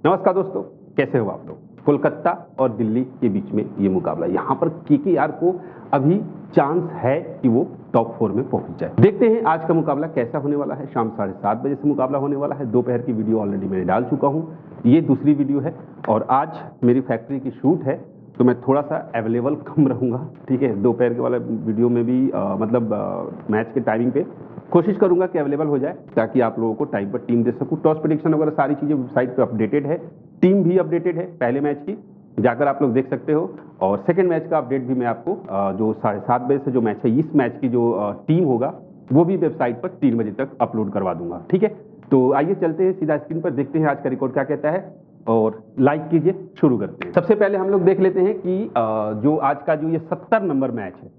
नमस्कार दोस्तों, कैसे हो आप लोग। कोलकाता और दिल्ली के बीच में ये मुकाबला, यहाँ पर केकेआर को अभी चांस है कि वो टॉप 4 में पहुंच जाए। देखते हैं आज का मुकाबला कैसा होने वाला है। शाम 7:30 बजे से मुकाबला होने वाला है। दोपहर की वीडियो ऑलरेडी मैंने डाल चुका हूँ, ये दूसरी वीडियो है और आज मेरी फैक्ट्री की शूट है तो मैं थोड़ा सा अवेलेबल कम रहूँगा। ठीक है, दोपहर के वाला वीडियो में भी मैच के टाइमिंग पे कोशिश करूंगा कि अवेलेबल हो जाए ताकि आप लोगों को टाइम पर टीम दे सकूं। टॉस प्रेडिक्शन वगैरह सारी चीज़ें वेबसाइट पे अपडेटेड है, टीम भी अपडेटेड है पहले मैच की, जाकर आप लोग देख सकते हो। और सेकंड मैच का अपडेट भी मैं आपको जो 7:30 बजे से जो मैच है, इस मैच की जो टीम होगा वो भी वेबसाइट पर 3 बजे तक अपलोड करवा दूंगा। ठीक है, तो आइए चलते हैं सीधा स्क्रीन पर, देखते हैं आज का रिकॉर्ड क्या कहता है और लाइक कीजिए। शुरू करते हैं। सबसे पहले हम लोग देख लेते हैं कि जो आज का जो ये 70 नंबर मैच है,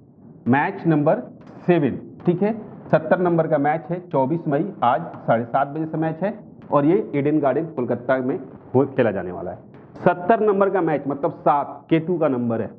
मैच नंबर 7, ठीक है, 70 नंबर का मैच है। 24 मई आज 7:30 बजे से मैच है और ये ईडन गार्डन कोलकाता में खेला जाने वाला है। 70 नंबर का मैच मतलब 7 केतु का नंबर है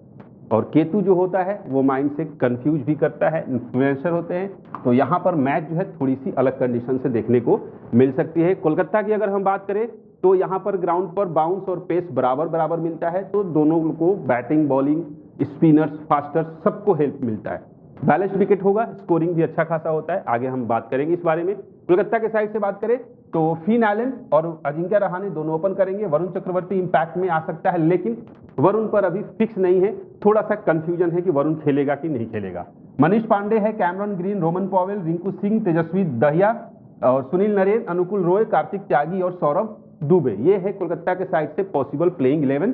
और केतु जो होता है वो माइंड से कंफ्यूज भी करता है, इन्फ्लुएंसर होते हैं। तो यहाँ पर मैच जो है थोड़ी सी अलग कंडीशन से देखने को मिल सकती है। कोलकाता की अगर हम बात करें तो यहाँ पर ग्राउंड पर बाउंस और पेस बराबर बराबर मिलता है, तो दोनों को बैटिंग, बॉलिंग, स्पिनर्स, फास्टर्स सबको हेल्प मिलता है। बैलेंस विकेट होगा, स्कोरिंग भी अच्छा खासा होता है। आगे हम बात करेंगे इस बारे में। कोलकाता के साइड से बात करें तो फिन एलन और अजिंक्य रहाणे दोनों ओपन करेंगे। वरुण चक्रवर्ती इंपैक्ट में आ सकता है, लेकिन वरुण पर अभी फिक्स नहीं है, थोड़ा सा कंफ्यूजन है कि वरुण खेलेगा कि नहीं खेलेगा। मनीष पांडे है, Cameron Green, Rovman Powell, Rinku Singh, Tejasvi Dahiya और सुनील नरेन, अनुकूल रॉय, कार्तिक त्यागी और सौरभ दुबे। ये है कोलकाता के साइड से पॉसिबल प्लेइंग 11।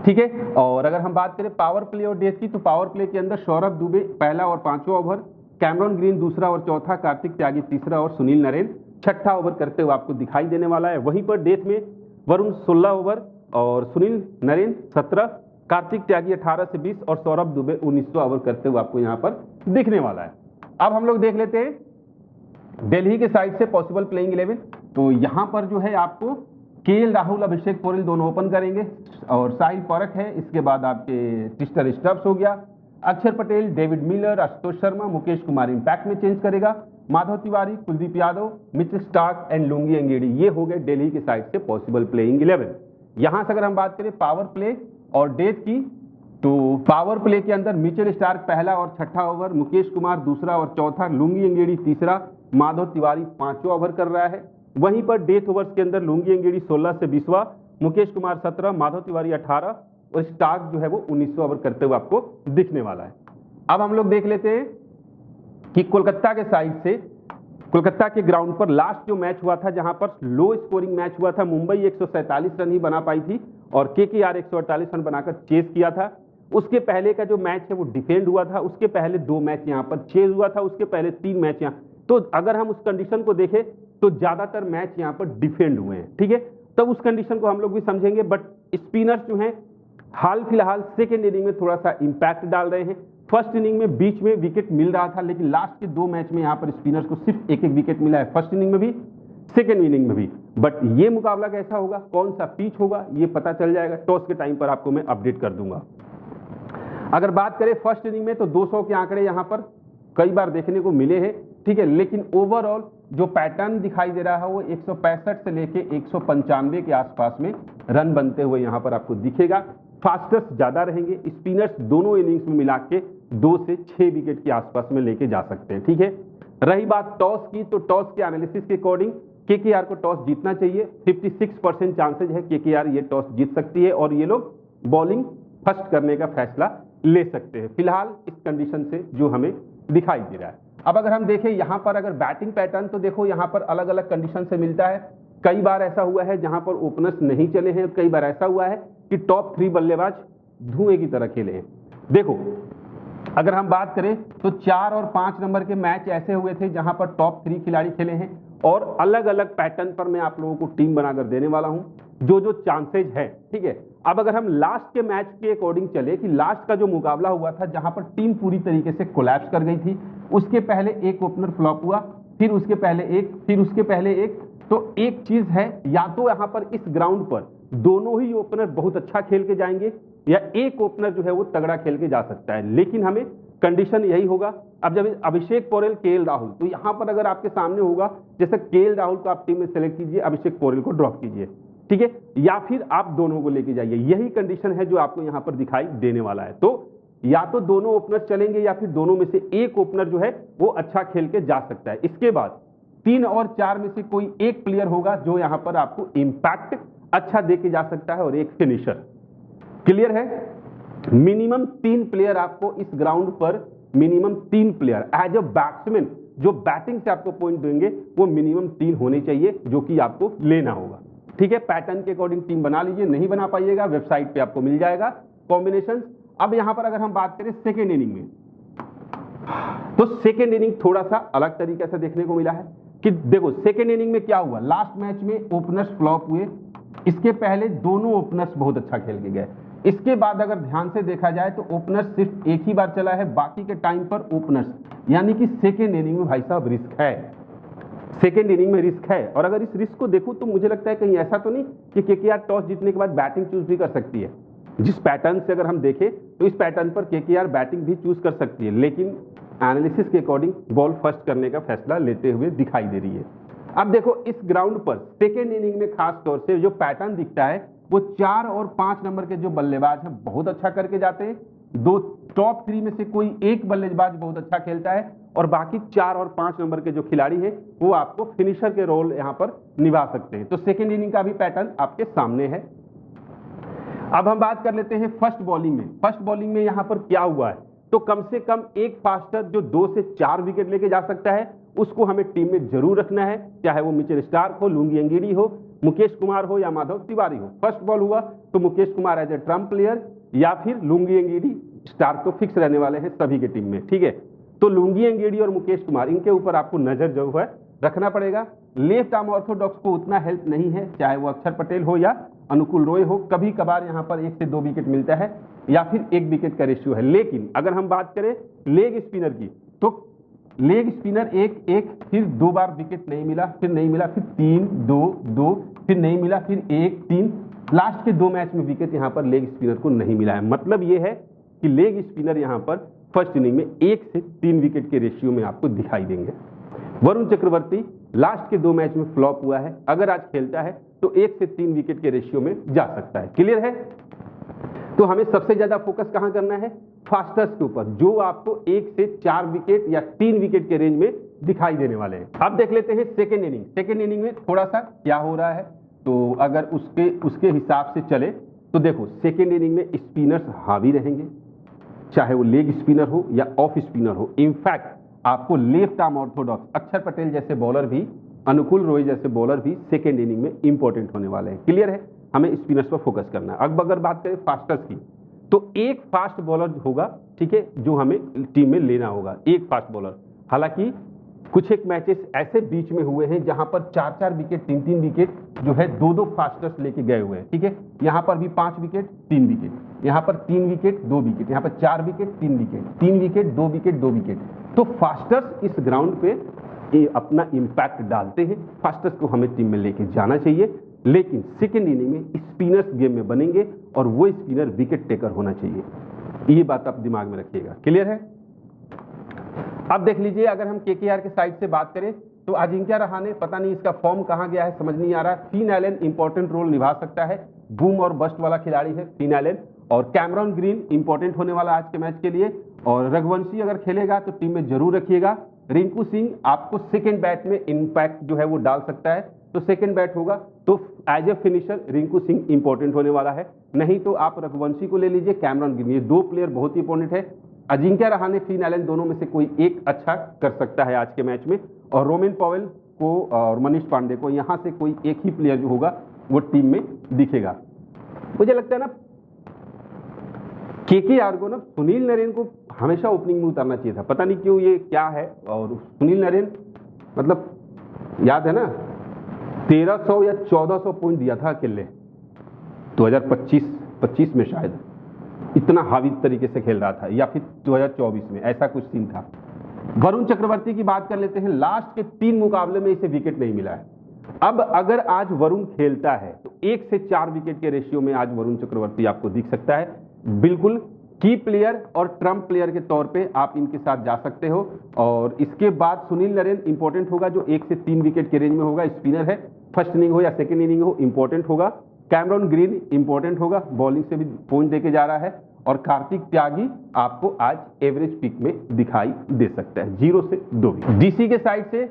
ठीक है, और अगर हम बात करें पावर प्ले और डेथ की, तो पावर प्ले के अंदर सौरभ दुबे पहला और 5वां ओवर, कैमरन ग्रीन दूसरा और चौथा, कार्तिक त्यागी तीसरा और सुनील नरेन 6ठा ओवर करते हुए आपको दिखाई देने वाला है। वहीं पर डेथ में वरुण 16 ओवर और सुनील नरेन 17, कार्तिक त्यागी 18 से 20 और सौरभ दुबे 19वां ओवर करते हुए आपको यहाँ पर दिखने वाला है। अब हम लोग देख लेते हैं दिल्ली के साइड से पॉसिबल प्लेइंग 11। तो यहाँ पर जो है आपको केएल राहुल, अभिषेक पोरेल दोनों ओपन करेंगे और साहिल परख है। इसके बाद आपके ट्रिस्टर स्टब्स हो गया, अक्षर Patel, David Miller, Ashutosh Sharma, Mukesh Kumar impact में चेंज करेगा, Madhav Tiwari, Kuldeep Yadav, Mitchell Starc and lungi एंगेडी। ये हो गए दिल्ली के साइड से पॉसिबल प्लेइंग 11। यहां से अगर हम बात करें पावर प्ले और डेथ की, तो पावर प्ले के अंदर मिचेल स्टार्क पहला और 6ठा ओवर, मुकेश कुमार दूसरा और चौथा, लुंगी एंगेडी तीसरा, माधव तिवारी 5वां ओवर कर रहा है। वहीं पर डेथ ओवर्स के अंदर लुंगी एंगेडी 16 से 20वां, मुकेश कुमार 17, माधव तिवारी 18 और स्टार्क जो है वो 19वां ओवर करते हुए आपको दिखने वाला है। अब हम लोग देख लेते हैं कि कोलकाता के साइड से, कोलकाता के ग्राउंड पर लास्ट जो मैच हुआ था, जहां पर लो स्कोरिंग मैच हुआ था, मुंबई 147 रन ही बना पाई थी और केकेआर 148 रन बनाकर चेस किया था। उसके पहले का जो मैच है वो डिफेंड हुआ था, उसके पहले 2 मैच यहाँ पर चेस हुआ था, उसके पहले 3 मैच यहाँ। तो अगर हम उस कंडीशन को देखें तो ज्यादातर मैच यहाँ पर डिफेंड हुए हैं। ठीक है, तब उस कंडीशन को हम लोग भी समझेंगे। बट स्पिनर्स जो हैं हाल फिलहाल सेकेंड इनिंग में थोड़ा सा इंपैक्ट डाल रहे हैं। फर्स्ट इनिंग में बीच में विकेट मिल रहा था, लेकिन लास्ट के 2 मैच में यहाँ पर स्पिनर्स को सिर्फ एक विकेट मिला है, फर्स्ट इनिंग में भी, सेकेंड इनिंग में भी। बट ये मुकाबला कैसा होगा, कौन सा पिच होगा, ये पता चल जाएगा। टॉस के टाइम पर आपको मैं अपडेट कर दूंगा। अगर बात करें फर्स्ट इनिंग में तो 200 के आंकड़े यहाँ पर कई बार देखने को मिले हैं। ठीक है, लेकिन ओवरऑल जो पैटर्न दिखाई दे रहा है वो 165 से लेके 195 के आसपास में रन बनते हुए यहाँ पर आपको दिखेगा। फास्टेस्ट ज्यादा रहेंगे, स्पिनर्स दोनों इनिंग्स में मिला के 2 से 6 विकेट के आसपास में लेके जा सकते हैं। ठीक है, रही बात टॉस की, तो टॉस के एनालिसिस के अकॉर्डिंग केकेआर को टॉस जीतना चाहिए। 56% चांसेज है केकेआर ये टॉस जीत सकती है और ये लोग बॉलिंग फर्स्ट करने का फैसला ले सकते हैं फिलहाल इस कंडीशन से जो हमें दिखाई दे रहा है। अब अगर हम देखें यहाँ पर अगर बैटिंग पैटर्न, तो देखो यहाँ पर अलग अलग कंडीशन से मिलता है। कई बार ऐसा हुआ है जहां पर ओपनर्स नहीं चले हैं, कई बार ऐसा हुआ है कि टॉप 3 बल्लेबाज धुएं की तरह खेले हैं। देखो अगर हम बात करें तो 4 और 5 नंबर के मैच ऐसे हुए थे जहां पर टॉप 3 खिलाड़ी खेले हैं और अलग अलग पैटर्न पर मैं आप लोगों को टीम बनाकर देने वाला हूं, जो चांसेज है। ठीक है, अब अगर हम लास्ट के मैच के अकॉर्डिंग चले कि लास्ट का जो मुकाबला हुआ था जहां पर टीम पूरी तरीके से कोलैप्स कर गई थी, उसके पहले एक ओपनर फ्लॉप हुआ, फिर उसके पहले एक, फिर उसके पहले एक। तो एक चीज है, या तो यहां पर इस ग्राउंड पर दोनों ही ओपनर बहुत अच्छा खेल के जाएंगे या एक ओपनर जो है वो तगड़ा खेल के जा सकता है, लेकिन हमें कंडीशन यही होगा। अब जब अभिषेक पोरेल, केएल राहुल, तो यहां पर अगर आपके सामने होगा जैसे केएल राहुल को आप टीम में सेलेक्ट कीजिए, अभिषेक पोरेल को ड्रॉप कीजिए। ठीक है, या फिर आप दोनों को लेके जाइए। यही कंडीशन है जो आपको यहां पर दिखाई देने वाला है। तो या तो दोनों ओपनर चलेंगे या फिर दोनों में से एक ओपनर जो है वो अच्छा खेल के जा सकता है। इसके बाद 3 और 4 में से कोई एक प्लेयर होगा जो यहां पर आपको इंपैक्ट अच्छा दे के जा सकता है, और एक फिनिशर। क्लियर है? मिनिमम 3 प्लेयर आपको इस ग्राउंड पर, minimum 3 player as a batsman जो बैटिंग से आपको पॉइंट देंगे वो मिनिमम 3 होने चाहिए, जो कि आपको लेना होगा। ठीक है, पैटर्न के अकॉर्डिंग टीम बना लीजिए, नहीं बना पाइएगा वेबसाइट पे आपको मिल जाएगा कॉम्बिनेशन। अब यहां पर अगर हम बात करें सेकेंड इनिंग में, तो सेकेंड इनिंग थोड़ा सा अलग तरीके से देखने को मिला है कि देखो सेकेंड इनिंग में क्या हुआ, लास्ट मैच में ओपनर्स फ्लॉप हुए, इसके पहले दोनों ओपनर्स बहुत अच्छा खेल के गए। इसके बाद अगर ध्यान से देखा जाए तो ओपनर्स सिर्फ एक ही बार चला है, बाकी के टाइम पर ओपनर्स, यानी कि सेकेंड इनिंग में भाई साहब रिस्क है, सेकेंड इनिंग में रिस्क है। और अगर इस रिस्क को देखूं तो मुझे लगता है कहीं ऐसा तो नहीं कि केकेआर टॉस जीतने के बाद बैटिंग चूज भी कर सकती है। जिस पैटर्न से अगर हम देखें तो इस पैटर्न पर केकेआर बैटिंग भी चूज कर सकती है, लेकिन एनालिसिस के अकॉर्डिंग बॉल फर्स्ट करने का फैसला लेते हुए दिखाई दे रही है। अब देखो इस ग्राउंड पर सेकेंड इनिंग में खास तौर से जो पैटर्न दिखता है वो 4 और 5 नंबर के जो बल्लेबाज हैं बहुत अच्छा करके जाते हैं। दो टॉप 3 में से कोई एक बल्लेबाज बहुत अच्छा खेलता है, और बाकी 4 और 5 नंबर के जो खिलाड़ी हैं वो आपको फिनिशर के रोल यहां पर निभा सकते हैं। तो सेकेंड इनिंग का भी पैटर्न आपके सामने है। अब हम बात कर लेते हैं फर्स्ट बॉलिंग में। फर्स्ट बॉलिंग में यहां पर क्या हुआ है, तो कम से कम एक फास्टर जो 2 से 4 विकेट लेके जा सकता है उसको हमें टीम में जरूर रखना है, चाहे वो मिचेल स्टार्क हो, लुंगी एंगीडी हो, मुकेश कुमार हो या माधव तिवारी हो। फर्स्ट बॉल हुआ तो Mukesh Kumar as a trump player या फिर लुंगी एंगीडी, स्टार्क तो फिक्स रहने वाले हैं सभी के टीम में। ठीक है, तो लुंगी एंगीडी और मुकेश कुमार इनके ऊपर आपको नजर जो है रखना पड़ेगा। लेफ्ट आर्म ऑर्थोडॉक्स को उतना हेल्प नहीं है, चाहे वो अक्षर पटेल हो या अनुकूल रॉय हो, कभी कभार यहाँ पर 1 से 2 विकेट मिलता है या फिर 1 विकेट का रेशियो है। लेकिन अगर हम बात करें लेग स्पिनर की, तो लेग स्पिनर 1-1, फिर 2 बार विकेट नहीं मिला, फिर नहीं मिला, फिर 3-2-2, फिर नहीं मिला, फिर 1-3, लास्ट के 2 मैच में विकेट यहाँ पर लेग स्पिनर को नहीं मिला है। मतलब ये है कि लेग स्पिनर यहाँ पर फर्स्ट इनिंग में 1 से 3 विकेट के रेशियो में आपको दिखाई देंगे। वरुण चक्रवर्ती लास्ट के 2 मैच में फ्लॉप हुआ है, अगर आज खेलता है तो 1 से 3 विकेट के रेशियो में जा सकता है। क्लियर है? तो हमें सबसे ज्यादा फोकस कहां करना है, फास्टर्स के ऊपर, जो आपको 1 से 4 विकेट या 3 विकेट के रेंज में दिखाई देने वाले हैं। अब देख लेते हैं सेकेंड इनिंग। सेकेंड इनिंग में थोड़ा सा क्या हो रहा है, तो अगर उसके हिसाब से चले तो देखो सेकेंड इनिंग में स्पिनर्स हावी रहेंगे, चाहे वो लेग स्पिनर हो या ऑफ स्पिनर हो। इनफैक्ट आपको लेफ्ट आर्म ऑर्थोडॉक्स अक्षर पटेल जैसे बॉलर भी, अनुकूल रॉय जैसे बॉलर भी सेकेंड इनिंग में इंपॉर्टेंट होने वाले हैं। क्लियर है? हमें स्पिनर्स पर फोकस करना है। अब अगर बात करें फास्टर्स की, तो एक फास्ट बॉलर होगा, ठीक है, जो हमें टीम में लेना होगा, एक फास्ट बॉलर। हालांकि कुछ एक मैचेस ऐसे बीच में हुए हैं जहां पर 4-4 विकेट, 3-3 विकेट जो है 2-2 फास्टर्स लेके गए हुए हैं। ठीक है, यहां पर भी 5 विकेट 3 विकेट, यहां पर 3 विकेट 2 विकेट, यहां पर 4 wicket 3 wicket, 3 wicket 2 wicket 2 wicket. तो फास्टर्स इस ग्राउंड पे ये अपना इंपैक्ट डालते हैं, फास्टर्स को हमें टीम में लेके जाना चाहिए। लेकिन सेकेंड इनिंग में स्पिनर्स गेम में बनेंगे और वो स्पिनर विकेट टेकर होना चाहिए, ये बात आप दिमाग में रखिएगा। क्लियर है? अब देख लीजिए, अगर हम केकेआर के साइड से बात करें तो अजिंक्य रहाणे, पता नहीं इसका फॉर्म कहां गया है, समझ नहीं आ रहा। फिन एलन इंपॉर्टेंट रोल निभा सकता है, बूम और बस्ट वाला खिलाड़ी है फिन एलन। और कैमरॉन ग्रीन इंपॉर्टेंट होने वाला आज के मैच के लिए, और रघुवंशी अगर खेलेगा तो टीम में जरूर रखिएगा। रिंकू सिंह आपको सेकेंड बैट में इंपैक्ट जो है वो डाल सकता है, तो सेकेंड बैट होगा तो as a finisher Rinku Singh important होने वाला है। नहीं तो आप रघुवंशी को ले लीजिए, कैमरॉन ग्रीन, ये 2 प्लेयर बहुत ही इंपॉर्टेंट है। अजिंक्य रहाणे, फिन एलन दोनों में से कोई एक अच्छा कर सकता है आज के मैच में, और रोमेन पॉवेल को और मनीष पांडे को यहां से कोई एक ही प्लेयर जो होगा वो टीम में दिखेगा। मुझे लगता है ना केकेआर को ना सुनील नरेन को हमेशा ओपनिंग में उतारना चाहिए था, पता नहीं क्यों, ये क्या है। और सुनील नरेन मतलब याद है ना 1300 या 1400 पॉइंट दिया था अकेले 2025 में, शायद इतना हावी तरीके से खेल रहा था, या फिर 2024 में, ऐसा कुछ सीन था। वरुण चक्रवर्ती की बात कर लेते हैं, लास्ट के 3 मुकाबले में इसे विकेट नहीं मिला है। अब अगर आज वरुण खेलता है तो 1 से 4 विकेट के रेशियो में आज वरुण चक्रवर्ती आपको दिख सकता है। बिल्कुल की प्लेयर और ट्रम्प प्लेयर के तौर पे आप इनके साथ जा सकते हो। और इसके बाद सुनील नरेन इंपॉर्टेंट होगा, जो 1 से 3 विकेट के रेंज में होगा, स्पिनर है। फर्स्ट इनिंग हो या सेकेंड इनिंग हो, इंपॉर्टेंट होगा। कैमरॉन ग्रीन इंपॉर्टेंट होगा, बॉलिंग से भी पॉइंट देके जा रहा है। और कार्तिक त्यागी आपको आज एवरेज पिक में दिखाई दे सकता है, 0 से 2 विकेट। डीसी के साइड से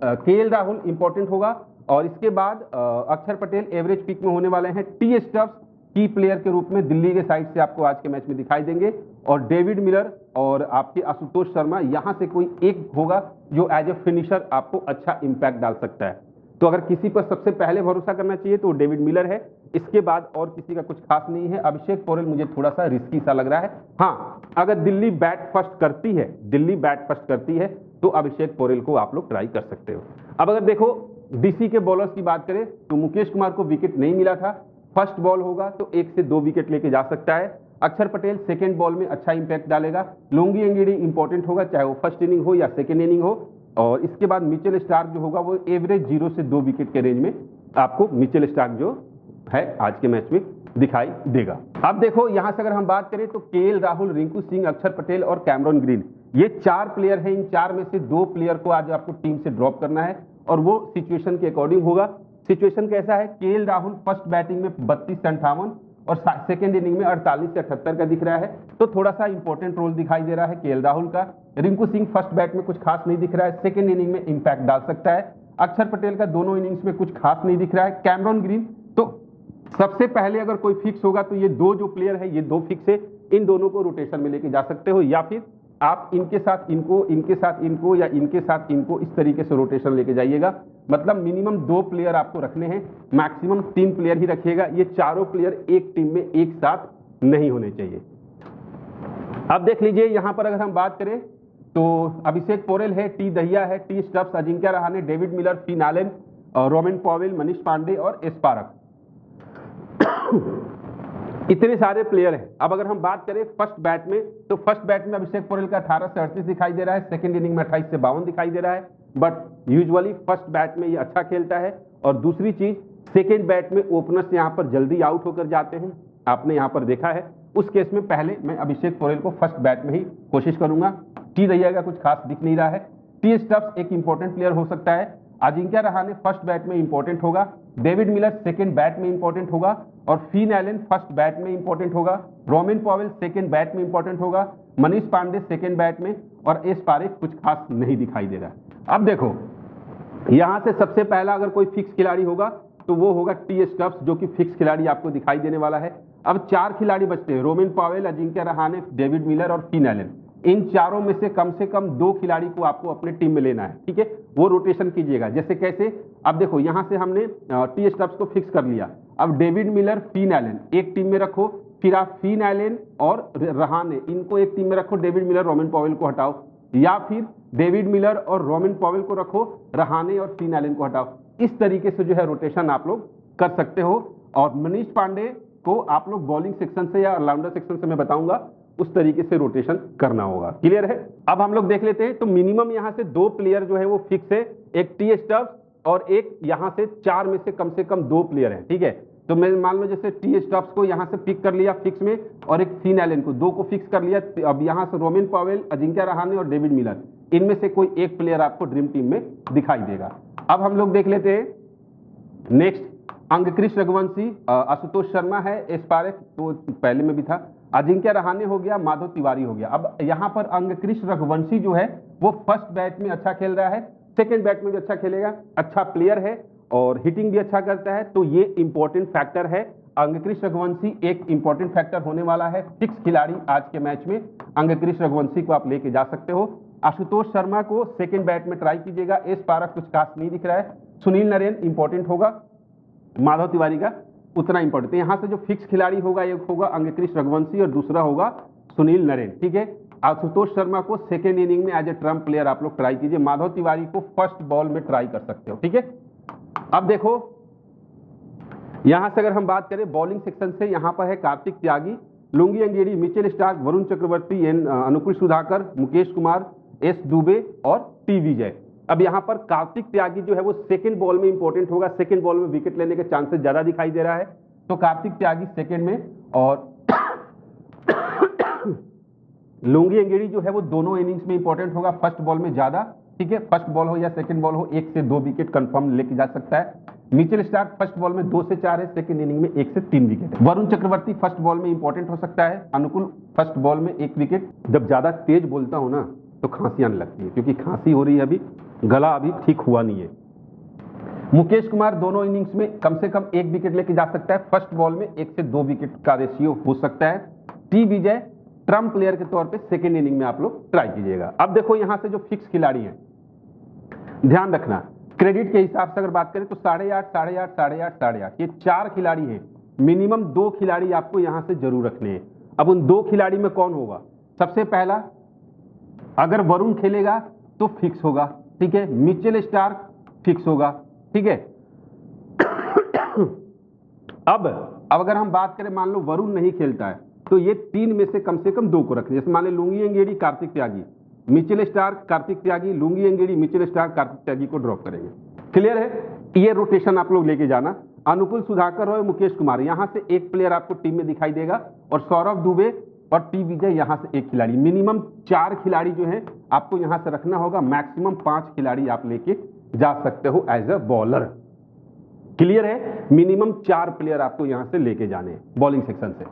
केएल राहुल इंपॉर्टेंट होगा। और इसके बाद अक्षर पटेल एवरेज पिक में होने वाले हैं। टी स्टब्स की प्लेयर के रूप में दिल्ली के साइड से आपको आज के मैच में दिखाई देंगे। और डेविड मिलर और आपके आशुतोष शर्मा, यहां से कोई एक होगा जो एज ए फिनिशर आपको अच्छा इंपैक्ट डाल सकता है। तो अगर किसी पर सबसे पहले भरोसा करना चाहिए तो डेविड मिलर है। इसके बाद और किसी का कुछ खास नहीं है। अभिषेक पोरेल मुझे थोड़ा सा रिस्की सा लग रहा है। हाँ, अगर दिल्ली बैट फर्स्ट करती है तो अभिषेक पोरेल को आप लोग ट्राई कर सकते हो। अब अगर देखो डीसी के बॉलर्स की बात करें तो मुकेश कुमार को विकेट नहीं मिला था। फर्स्ट बॉल होगा तो 1 से 2 विकेट लेके जा सकता है। अक्षर पटेल सेकेंड बॉल में अच्छा इंपैक्ट डालेगा। लुंगी एंगीडी इंपॉर्टेंट होगा, चाहे वो फर्स्ट इनिंग हो या सेकेंड इनिंग हो। और इसके बाद मिचेल स्टार्क जो होगा वो एवरेज 0 से 2 विकेट के रेंज में आपको मिचेल स्टार्क जो है आज के मैच में दिखाई देगा। अब देखो यहां से अगर हम बात करें तो केएल राहुल, रिंकू सिंह, अक्षर पटेल और कैमरॉन ग्रीन, ये 4 प्लेयर हैं। इन 4 में से 2 प्लेयर को आज आपको टीम से ड्रॉप करना है और वो सिचुएशन के अकॉर्डिंग होगा। सिचुएशन कैसा है? केएल राहुल फर्स्ट बैटिंग में 32 से 58 और सेकेंड इनिंग में 48 से 78 का दिख रहा है, तो थोड़ा सा इंपॉर्टेंट रोल दिखाई दे रहा है केएल राहुल का। रिंकू सिंह फर्स्ट बैट में कुछ खास नहीं दिख रहा है, सेकेंड इनिंग में इंपैक्ट डाल सकता है। अक्षर पटेल का दोनों इनिंग्स में कुछ खास नहीं दिख रहा है। कैमरॉन ग्रीन तो सबसे पहले अगर कोई फिक्स होगा तो ये 2 जो प्लेयर है ये 2 फिक्स है। इन दोनों को रोटेशन में लेके जा सकते हो, या फिर आप इनके साथ इनको, इनके साथ इनको, या इनके साथ इनको, इस तरीके से रोटेशन लेके जाइएगा। मतलब मिनिमम 2 प्लेयर आपको रखने हैं, मैक्सिमम 3 प्लेयर ही रखिएगा। ये चारों प्लेयर एक टीम में एक साथ नहीं होने चाहिए। अब देख लीजिए यहां पर अगर हम बात करें तो अभिषेक पोरेल है, टी दहिया है, T Stubbs, Ajinkya Rahane, David Miller, Finn Allen, Rovman Powell, Manish Pandey और एस्पारक, इतने सारे प्लेयर हैं। अब अगर हम बात करें फर्स्ट बैट में तो फर्स्ट बैट में अभिषेक पोरेल का 18 से 38 दिखाई दे रहा है, सेकंड इनिंग में 28 से 52 दिखाई दे रहा है। बट यूजुअली फर्स्ट बैट में ये अच्छा खेलता है। और दूसरी चीज, सेकंड बैट में ओपनर्स यहां पर जल्दी आउट होकर जाते हैं, आपने यहां पर देखा है। उस केस में पहले मैं अभिषेक पोरेल को फर्स्ट बैट में ही कोशिश करूंगा। टी दहिया का कुछ खास दिख नहीं रहा है। टी स्टब्स एक इंपॉर्टेंट प्लेयर हो सकता है। अजिंक्य रहाणे फर्स्ट बैट में इंपॉर्टेंट होगा। डेविड मिलर सेकंड बैट में इंपॉर्टेंट होगा। और फिन एलन फर्स्ट बैट में इंपॉर्टेंट होगा। रोमिन पॉवेल सेकंड बैट में इंपॉर्टेंट होगा। मनीष पांडे सेकंड बैट में। और एस्पारक कुछ खास नहीं दिखाई दे रहा। अब देखो यहां से सबसे पहला अगर कोई फिक्स खिलाड़ी होगा तो वो होगा टी स्टब्स, जो कि फिक्स खिलाड़ी आपको दिखाई देने वाला है। अब 4 खिलाड़ी बचते हैं, roaming Powell, Ajinkya Rahane, David Miller और फिन एलन। इन चारों में से कम 2 खिलाड़ी को आपको अपने टीम में लेना है, ठीक है। वो रोटेशन कीजिएगा। जैसे कैसे? अब देखो यहां से हमने टी स्टब्स को फिक्स कर लिया। अब डेविड मिलर, फिन एलन एक टीम में रखो। फिर आप फिन एलन और रहाणे इनको एक टीम में रखो, डेविड मिलर, रोमिन पॉवेल को हटाओ। या फिर डेविड मिलर और रोमिन पॉवेल को रखो, रहाणे और फिन एलन को हटाओ। इस तरीके से जो है रोटेशन आप लोग कर सकते हो। और मनीष पांडे को आप लोग बॉलिंग सेक्शन से या ऑलराउंडर सेक्शन से मैं बताऊंगा, उस तरीके से रोटेशन करना होगा। क्लियर है? अब हम लोग देख लेते हैं। तो मिनिमम यहां से 2 प्लेयर जो है वो फिक्स है, एक टी स्टब्स और एक यहां से 4 में से कम 2 प्लेयर है, ठीक है। तो मैं मान लो जैसे टी स्टब्स को यहां से पिक कर लिया फिक्स में, और एक फिन एलन को 2 को फिक्स कर लिया। अब यहां से रोमिन पॉवेल, अजिंक्य रहाणे और डेविड मिलर, इनमें से कोई एक प्लेयर आपको ड्रीम टीम में दिखाई देगा। अब हम लोग देख लेते हैं नेक्स्ट, अंगक्रिश रघुवंशी, आशुतोष शर्मा है, एस्पारक तो पहले में भी था, अजिंक्य रहाणे हो गया, माधव तिवारी हो गया। अब यहां पर अंगक्रिश रघुवंशी जो है वो फर्स्ट बैट में अच्छा खेल रहा है, सेकंड बैट में भी अच्छा खेलेगा, अच्छा प्लेयर है और हिटिंग भी अच्छा करता है। तो ये इंपॉर्टेंट फैक्टर है। अंगक्रिश रघुवंशी एक इंपॉर्टेंट फैक्टर होने वाला है। फिक्स खिलाड़ी आज के मैच में अंगक्रिश रघुवंशी को आप लेके जा सकते हो। आशुतोष शर्मा को सेकंड बैट में ट्राई कीजिएगा। एस्पारक कुछ खास नहीं दिख रहा है। सुनील नरेन इंपॉर्टेंट होगा, माधव तिवारी का उतना इंपॉर्टेंट। यहां से जो फिक्स खिलाड़ी होगा एक होगा अंगक्रिश रघुवंशी और दूसरा होगा सुनील नरेन, ठीक है। आशुतोष शर्मा को सेकेंड इनिंग में एज ए ट्रम्प प्लेयर आप लोग ट्राई कीजिए। माधव तिवारी को फर्स्ट बॉल में ट्राई कर सकते हो, ठीक है। अब देखो यहां से अगर हम बात करें बॉलिंग सेक्शन से, यहां पर है Kartik Tyagi, Lungi Ngidi, Mitchell Starc, Varun Chakravarthy, Anukul Sudhakar, Mukesh Kumar, S Dubey और टी विजय। अब यहां पर कार्तिक त्यागी जो है वो सेकंड बॉल में इंपॉर्टेंट होगा। सेकंड बॉल में विकेट लेने के चांसेस ज्यादा दिखाई दे रहा है, तो कार्तिक त्यागी सेकंड में। और लुंगी एंगेडी जो है वो दोनों इनिंग्स में इंपॉर्टेंट होगा, फर्स्ट बॉल में ज्यादा, ठीक है। फर्स्ट बॉल हो या सेकंड बॉल हो, 1 से 2 विकेट कंफर्म लेके जा सकता है। मिचेल स्टार्क फर्स्ट बॉल में 2 से 4 है, सेकंड इनिंग में 1 से 3 विकेट है। वरुण चक्रवर्ती फर्स्ट बॉल में इंपॉर्टेंट हो सकता है, अनुकूल फर्स्ट बॉल में 1 विकेट। जब ज्यादा तेज बोलता हूं ना तो खांसी आने लगती है, क्योंकि खांसी हो रही है, अभी गला अभी ठीक हुआ नहीं है। मुकेश कुमार दोनों इनिंग्स में कम से कम 1 विकेट लेके जा सकता है, फर्स्ट बॉल में 1 से 2 विकेट का रेशियो हो सकता है। टी विजय ट्रम्प प्लेयर के तौर पे सेकेंड इनिंग में आप लोग ट्राई कीजिएगा। अब देखो यहां से जो फिक्स खिलाड़ी हैं, ध्यान रखना, क्रेडिट के हिसाब से अगर बात करें तो 8.5, 8.5, 8.5, 8.5 ये 4 खिलाड़ी हैं। मिनिमम 2 खिलाड़ी आपको यहां से जरूर रखने हैं। अब उन 2 खिलाड़ी में कौन होगा? सबसे पहला, अगर वरुण खेलेगा तो फिक्स होगा, ठीक है, मिचेल स्टार्क फिक्स होगा, ठीक है। अब अगर हम बात करें, मान लो वरुण नहीं खेलता है, तो ये 3 में से कम 2 को रखें। जैसे मान लो Lungi Ngidi, Kartik Tyagi, Mitchell Starc, Kartik Tyagi, Lungi Ngidi, Mitchell Starc, Kartik Tyagi को ड्रॉप करेंगे। क्लियर है? ये रोटेशन आप लोग लेके जाना। अनुकूल सुधाकर रॉय, मुकेश कुमार, यहां से 1 प्लेयर आपको टीम में दिखाई देगा, और सौरभ दुबे और टी विजय यहां से 1 खिलाड़ी। मिनिमम 4 खिलाड़ी जो है आपको यहां से रखना होगा, मैक्सिमम 5 खिलाड़ी आप लेके जा सकते हो एज अ बॉलर। क्लियर है? मिनिमम 4 प्लेयर आपको यहां से लेके जाने हैं बॉलिंग सेक्शन से।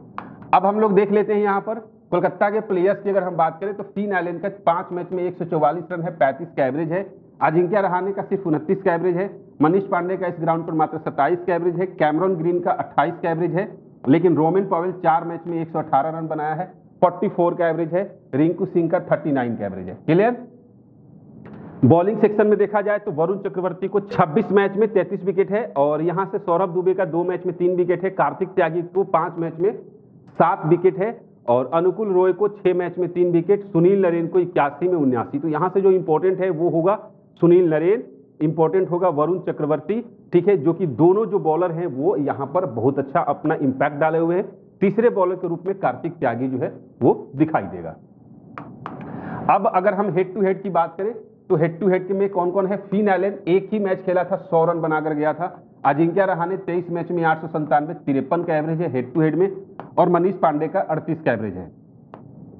अब हम लोग देख लेते हैं यहां पर कोलकाता के प्लेयर्स की अगर हम बात करें तो फिन एलन का 5 मैच में 144 रन है, 35 का एवरेज है। अजिंक्य रहाणे का सिर्फ 29 का एवरेज है। मनीष पांडे का इस ग्राउंड पर मात्र 27 का एवरेज है। कैमरॉन ग्रीन का 28 का एवरेज है, लेकिन रोमिन पॉवेल 4 मैच में 118 रन बनाया है, 44 का एवरेज है। रिंकू सिंह का 39 का एवरेज है। क्लियर? बॉलिंग सेक्शन में देखा जाए तो वरुण चक्रवर्ती को 26 मैच में 33 विकेट है, और यहां से सौरभ दुबे का 2 मैच में 3 विकेट है। कार्तिक त्यागी को 5 मैच में 7 विकेट है, और अनुकूल रॉय को 6 मैच में 3 विकेट। सुनील नरेन को 81 में 79। तो यहां से जो इंपॉर्टेंट है वो होगा सुनील नरेन, इंपॉर्टेंट होगा वरुण चक्रवर्ती, ठीक है, जो कि दोनों जो बॉलर हैं वो यहां पर बहुत अच्छा अपना इंपैक्ट डाले हुए हैं। तीसरे बॉलर के रूप में कार्तिक त्यागी जो है वो दिखाई देगा। अब अगर हम हेड टू हेड की बात करें तो हेड टू हेड में कौन कौन है? फिन एलन 1 ही मैच खेला था, 100 रन बनाकर गया था। अजिंक्य रहाणे 23 मैच में 897, 53 का एवरेज है हेड टू हेड में, और मनीष पांडे का 38 का एवरेज है।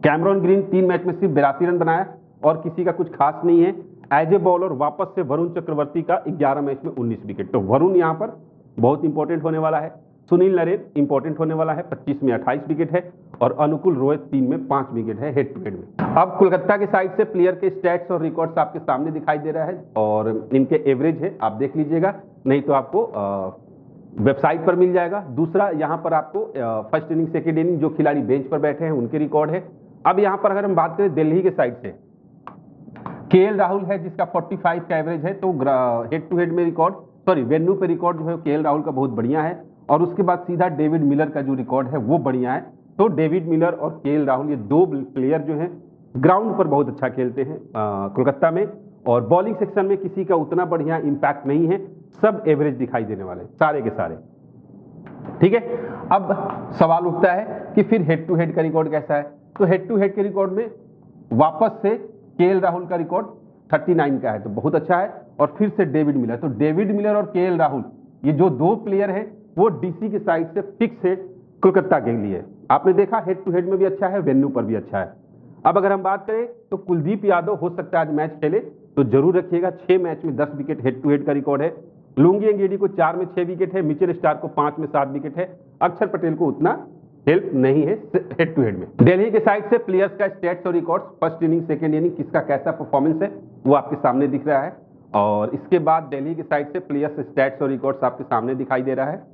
कैमरॉन ग्रीन 3 मैच में सिर्फ 82 रन बनाया, और किसी का कुछ खास नहीं है। एज ए बॉलर वापस से वरुण चक्रवर्ती का 11 मैच में 19 विकेट। तो वरुण यहां पर बहुत इंपॉर्टेंट होने वाला है। सुनील नरेन इंपॉर्टेंट होने वाला है, 25 में 28 विकेट है, और अनुकूल रॉय 3 में 5 विकेट है हेड टू हेड में। अब कोलकाता की साइड से प्लेयर के स्टैट्स और रिकॉर्ड्स आपके सामने दिखाई दे रहा है, और इनके एवरेज है, आप देख लीजिएगा, नहीं तो आपको वेबसाइट पर मिल जाएगा। दूसरा, यहां पर आपको फर्स्ट इनिंग सेकेंड इनिंग जो खिलाड़ी बेंच पर बैठे हैं उनके रिकॉर्ड है। अब यहां पर अगर हम बात करें दिल्ली के साइड से, केएल राहुल है जिसका 45 का एवरेज है, तो हेड टू हेड में रिकॉर्ड, सॉरी वेन्यू पे रिकॉर्ड जो है केएल राहुल का बहुत बढ़िया है। और उसके बाद सीधा डेविड मिलर का जो रिकॉर्ड है वो बढ़िया है। तो डेविड मिलर और केएल राहुल ये 2 प्लेयर जो हैं ग्राउंड पर बहुत अच्छा खेलते हैं कोलकाता में, और बॉलिंग सेक्शन में किसी का उतना बढ़िया इंपैक्ट नहीं है, सब एवरेज दिखाई देने वाले सारे के सारे, ठीक है। अब सवाल उठता है कि फिर हेड टू हेड का रिकॉर्ड कैसा है? तो हेड टू हेड के रिकॉर्ड में वापस से केएल राहुल का रिकॉर्ड 39 का है, तो बहुत अच्छा है, और फिर से डेविड मिलर। तो डेविड मिलर और केएल राहुल ये जो 2 प्लेयर हैं वो डीसी की साइड से फिक्स है कोलकाता के लिए। आपने देखा हेड टू हेड में भी अच्छा है, वेन्यू पर भी अच्छा है। अब अगर हम बात करें तो कुलदीप यादव हो सकता है आज मैच खेले, तो जरूर रखिएगा। 6 मैच में 10 विकेट हेड टू हेड का रिकॉर्ड है। लुंगी एंगेडी को 4 में 6 विकेट है, मिचेल स्टार्क को 5 में 7 विकेट है, अक्षर पटेल को उतना हेल्प नहीं है हेड टू हेड में। दिल्ली के साइड से प्लेयर्स का स्टैट्स और records, first inning second inning किसका कैसा परफॉर्मेंस है वो आपके सामने दिख रहा है, और इसके बाद दिल्ली की साइड से प्लेयर्स स्टैट्स और रिकॉर्ड्स आपके सामने दिखाई दे रहा है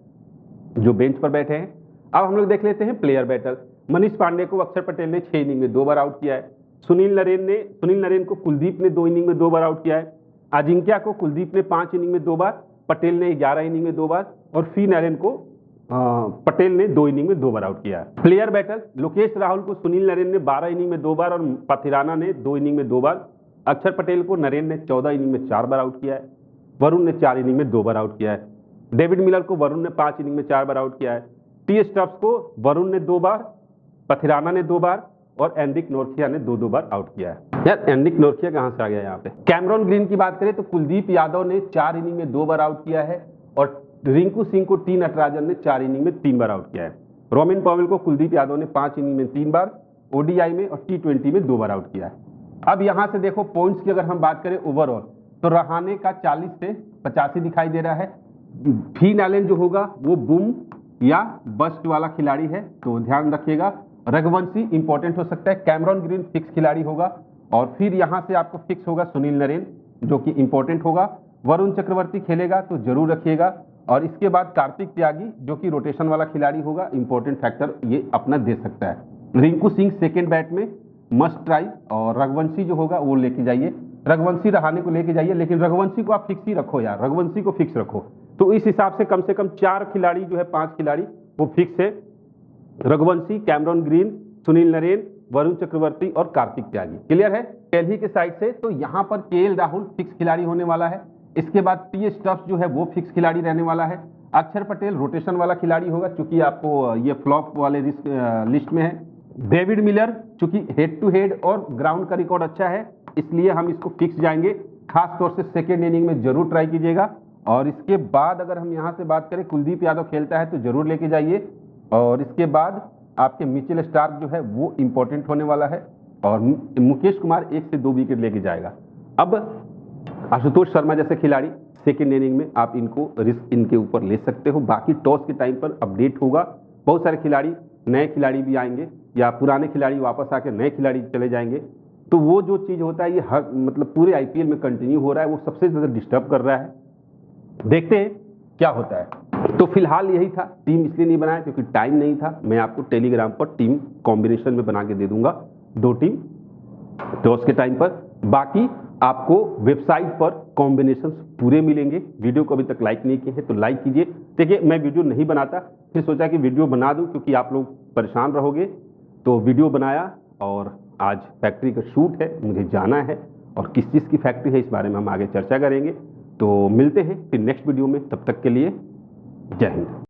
जो बेंच पर बैठे हैं। अब हम लोग देख लेते हैं प्लेयर बैटल। मनीष पांडे को अक्षर पटेल ने 6 इनिंग में 2 बार आउट किया है। सुनील नरेन को कुलदीप ने 2 इनिंग में 2 बार आउट किया है। अजिंक्य को कुलदीप ने 5 इनिंग में 2 बार, पटेल ने 11 इनिंग में 2 बार, और फिन एलन को पटेल ने 2 इनिंग में 2 बार आउट किया है। प्लेयर बैटल, लोकेश राहुल को सुनील नरेन ने 12 इनिंग में 2 बार, और पथिराना ने 2 इनिंग में 2 बार। अक्षर पटेल को नरेन ने 14 इनिंग में 4 बार आउट किया है। वरुण ने 4 इनिंग में 2 बार आउट किया है। डेविड मिलर को वरुण ने 5 इनिंग में 4 बार आउट किया है। टी स्टब्स को वरुण ने 2 बार, पथिराना ने 2 बार, और एंड्रिक नोरखिया ने 2-2 बार आउट किया है। यार एंड्रिक नोरखिया कहां से आ गया यहाँ पे? कैमरॉन ग्रीन की बात करें तो कुलदीप यादव ने 4 इनिंग में 2 बार आउट किया है, और रिंकू सिंह को टी नटराजन ने 4 इनिंग में 3 बार आउट किया है। रोमिन पॉवेल को कुलदीप यादव ने 5 इनिंग में 3 बार, ओडीआई में और T20 में 2 बार आउट किया है। अब यहां से देखो पॉइंट्स की अगर हम बात करें ओवरऑल, तो रहाणे का 40 से 85 दिखाई दे रहा है। फीन एलन जो होगा वो बूम या बस्ट वाला खिलाड़ी है, तो ध्यान रखिएगा। रघुवंशी इंपॉर्टेंट हो सकता है। कैमरॉन ग्रीन फिक्स खिलाड़ी होगा, और फिर यहां से आपको फिक्स होगा सुनील नरेन जो कि इंपॉर्टेंट होगा। वरुण चक्रवर्ती खेलेगा तो जरूर रखिएगा। और इसके बाद कार्तिक त्यागी जो कि रोटेशन वाला खिलाड़ी होगा, इंपॉर्टेंट फैक्टर ये अपना दे सकता है। रिंकू सिंह सेकेंड बैट में मस्ट ट्राई, और रघुवंशी जो होगा वो लेके जाइए, रघुवंशी रहाणे को लेके जाइए, लेकिन रघुवंशी को आप फिक्स ही रखो यार, रघुवंशी को फिक्स रखो। तो इस हिसाब से कम 4 खिलाड़ी जो है, 5 खिलाड़ी वो फिक्स है। रघुवंशी, कैमरॉन ग्रीन, सुनील नरेन, वरुण चक्रवर्ती और कार्तिक त्यागी। क्लियर है दिल्ली के साइड से। तो यहाँ पर केएल राहुल फिक्स खिलाड़ी होने वाला है। इसके बाद टी स्टफ्स जो है वो फिक्स खिलाड़ी रहने वाला है। अक्षर पटेल रोटेशन वाला खिलाड़ी होगा, चूंकि आपको ये फ्लॉप वाले लिस्ट में है। डेविड मिलर चूंकि हेड टू हेड और ग्राउंड का रिकॉर्ड अच्छा है, इसलिए हम इसको फिक्स जाएंगे। खास तौर से सेकेंड इनिंग में जरूर ट्राई कीजिएगा। और इसके बाद अगर हम यहाँ से बात करें, कुलदीप यादव खेलता है तो जरूर लेके जाइए। और इसके बाद आपके मिचेल स्टार्क जो है वो इंपॉर्टेंट होने वाला है, और मुकेश कुमार 1 से 2 विकेट लेके जाएगा। अब आशुतोष शर्मा जैसे खिलाड़ी सेकेंड इनिंग में आप इनको रिस्क इनके ऊपर ले सकते हो। बाकी टॉस के टाइम पर अपडेट होगा। बहुत सारे खिलाड़ी, नए खिलाड़ी भी आएंगे, या पुराने खिलाड़ी वापस आके नए खिलाड़ी चले जाएंगे। तो वो जो चीज़ होता है ये हर मतलब पूरे आईपीएल में कंटिन्यू हो रहा है, वो सबसे ज़्यादा डिस्टर्ब कर रहा है। देखते हैं क्या होता है। तो फिलहाल यही था। टीम इसलिए नहीं बनाया क्योंकि टाइम नहीं था। मैं आपको टेलीग्राम पर टीम कॉम्बिनेशन में बना के दे दूंगा, 2 टीम टॉस के टाइम पर। बाकी आपको वेबसाइट पर कॉम्बिनेशंस पूरे मिलेंगे। वीडियो को अभी तक लाइक नहीं किए हैं तो लाइक कीजिए। देखिए मैं वीडियो नहीं बनाता, फिर सोचा कि वीडियो बना दूं क्योंकि आप लोग परेशान रहोगे, तो वीडियो बनाया। और आज फैक्ट्री का शूट है, मुझे जाना है, और किस चीज़ की फैक्ट्री है इस बारे में हम आगे चर्चा करेंगे। तो मिलते हैं फिर नेक्स्ट वीडियो में, तब तक के लिए जय हिंद।